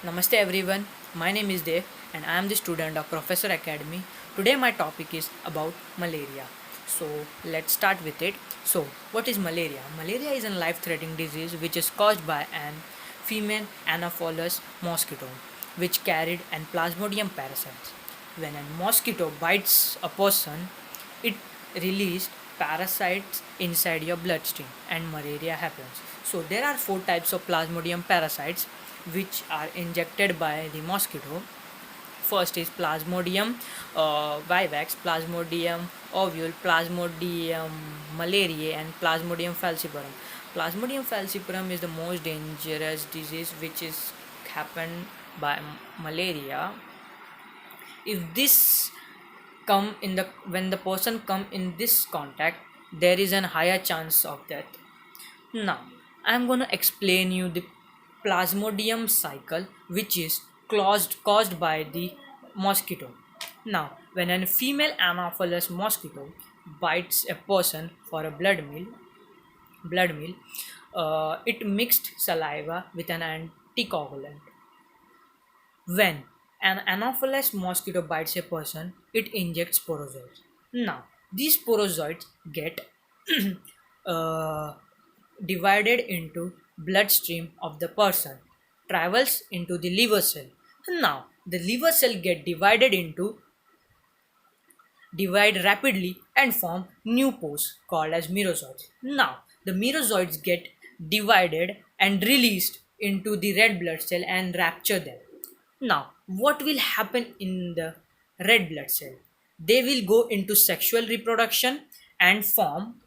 Namaste everyone, my name is Dev and I am the student of Professor Academy. Today my topic is about malaria. So let's start with it. So what is malaria? Malaria is a life-threatening disease which is caused by an female Anopheles mosquito which carried an plasmodium parasite. When a mosquito bites a person, it released parasites inside your bloodstream and malaria happens. So there are four types of plasmodium parasites which are injected by the mosquito. First is Plasmodium vivax, Plasmodium ovule, Plasmodium malariae, and Plasmodium falciparum. Plasmodium falciparum is the most dangerous disease which is happened by malaria. If this come in the when the person come in this contact, there is an higher chance of death. Now, I'm going to explain you the plasmodium cycle which is caused by the mosquito. Now, when a female Anopheles mosquito bites a person for a blood meal, it mixed saliva with an anticoagulant. When an Anopheles mosquito bites a person, it injects sporozoites. Now, these sporozoites get uh, divided into bloodstream of the person, travels into the liver cell. Now, the liver cell get divide rapidly and form new pores called as merozoites. Now, the merozoites get divided and released into the red blood cell and rupture them. Now, what will happen in the red blood cell? They will go into sexual reproduction and form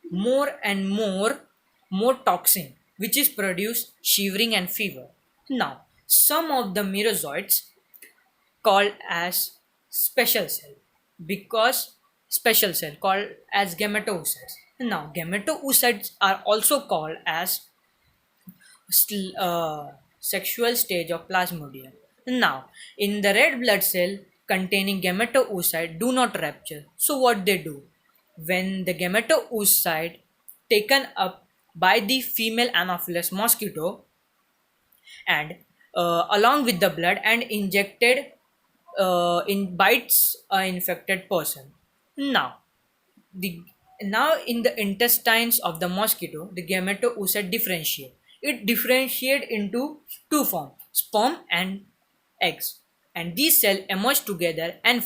more and more toxin which is produced shivering and fever. Now, some of the merozoites called as special cell because special cell called as gametoocytes. Now, gametoocytes are also called as sexual stage of plasmodium. Now, in the red blood cell containing gametoocyte do not rupture. So what they do? When the gametoocyte taken up by the female Anopheles mosquito and along with the blood and injected in bites a infected person. Now, the now in the intestines of the mosquito, the gametoocyte differentiate. It differentiate into two forms, sperm and eggs, and these cells emerge together and